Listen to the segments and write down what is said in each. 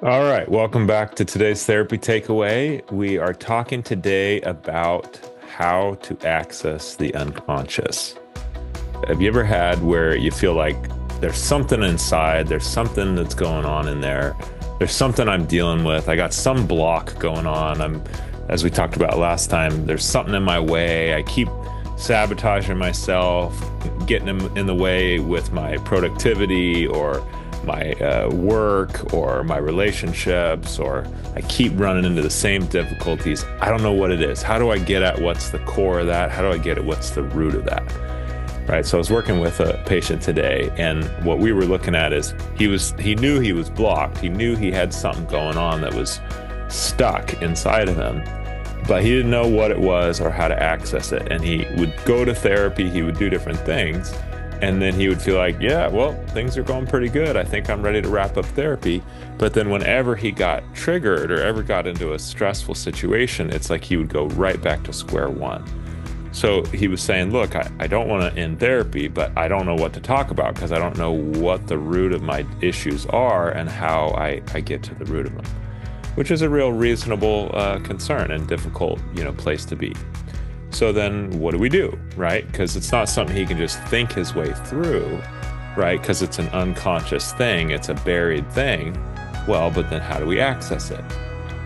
All right, welcome back to today's therapy takeaway. We are talking today about how to access the unconscious. Have you ever had where you feel like there's something inside, there's something that's going on in there, there's something I'm dealing with, I got some block going on, as we talked about last time, there's something in my way, I keep sabotaging myself, getting in the way with my productivity or my work or my relationships, or I keep running into the same difficulties. I don't know what it is. How do I get at what's the core of that? How do I get at what's the root of that? Right. So I was working with a patient today, and what we were looking at is he knew he was blocked. He knew he had something going on that was stuck inside of him, but he didn't know what it was or how to access it. And he would go to therapy, he would do different things. And then he would feel like, yeah, well, things are going pretty good. I think I'm ready to wrap up therapy. But then whenever he got triggered or ever got into a stressful situation, it's like he would go right back to square one. So he was saying, look, I don't want to end therapy, but I don't know what to talk about because I don't know what the root of my issues are and how I get to the root of them, which is a real reasonable concern and difficult, place to be. So then what do we do, right? Because it's not something he can just think his way through, right? Because it's an unconscious thing. It's a buried thing. Well, but then how do we access it,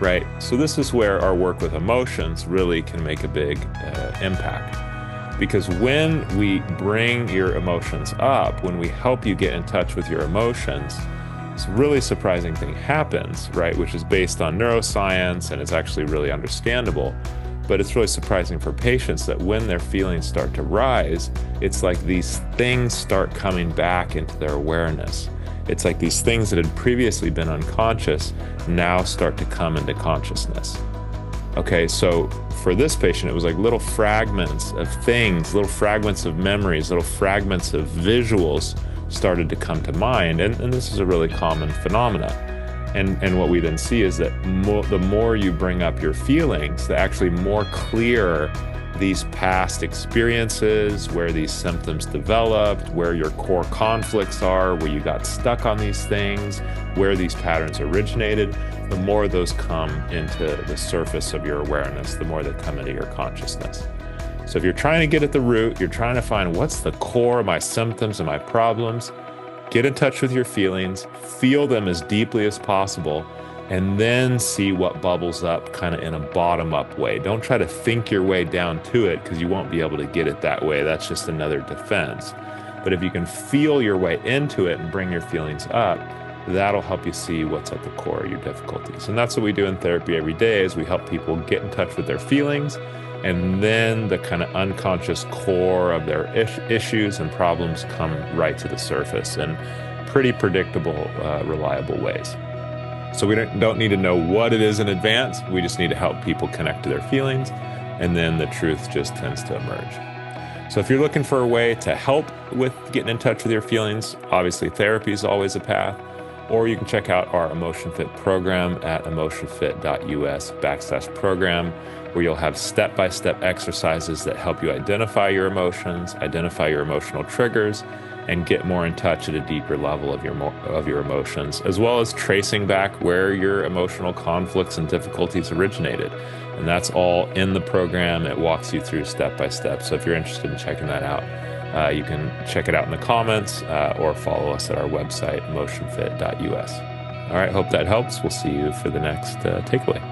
right? So this is where our work with emotions really can make a big impact. Because when we bring your emotions up, when we help you get in touch with your emotions, this really surprising thing happens, right? Which is based on neuroscience and it's actually really understandable. But it's really surprising for patients that when their feelings start to rise, it's like these things start coming back into their awareness. It's like these things that had previously been unconscious now start to come into consciousness. Okay, so for this patient, it was like little fragments of things, little fragments of memories, little fragments of visuals started to come to mind. And this is a really common phenomenon. And what we then see is that the more you bring up your feelings, the actually more clear these past experiences, where these symptoms developed, where your core conflicts are, where you got stuck on these things, where these patterns originated, the more those come into the surface of your awareness, the more they come into your consciousness. So if you're trying to get at the root, you're trying to find what's the core of my symptoms and my problems, get in touch with your feelings, feel them as deeply as possible, and then see what bubbles up kind of in a bottom-up way. Don't try to think your way down to it because you won't be able to get it that way. That's just another defense. But if you can feel your way into it and bring your feelings up, that'll help you see what's at the core of your difficulties. And that's what we do in therapy every day is we help people get in touch with their feelings, and then the kind of unconscious core of their issues and problems come right to the surface in pretty predictable, reliable ways. So we don't need to know what it is in advance. We just need to help people connect to their feelings, and then the truth just tends to emerge. So if you're looking for a way to help with getting in touch with your feelings, obviously therapy is always a path, or you can check out our EmotionFit program at emotionfit.us/program, where you'll have step-by-step exercises that help you identify your emotions, identify your emotional triggers, and get more in touch at a deeper level of your emotions, as well as tracing back where your emotional conflicts and difficulties originated. And that's all in the program. It walks you through step-by-step. So if you're interested in checking that out, you can check it out in the comments or follow us at our website, emotionfit.us. All right, hope that helps. We'll see you for the next takeaway.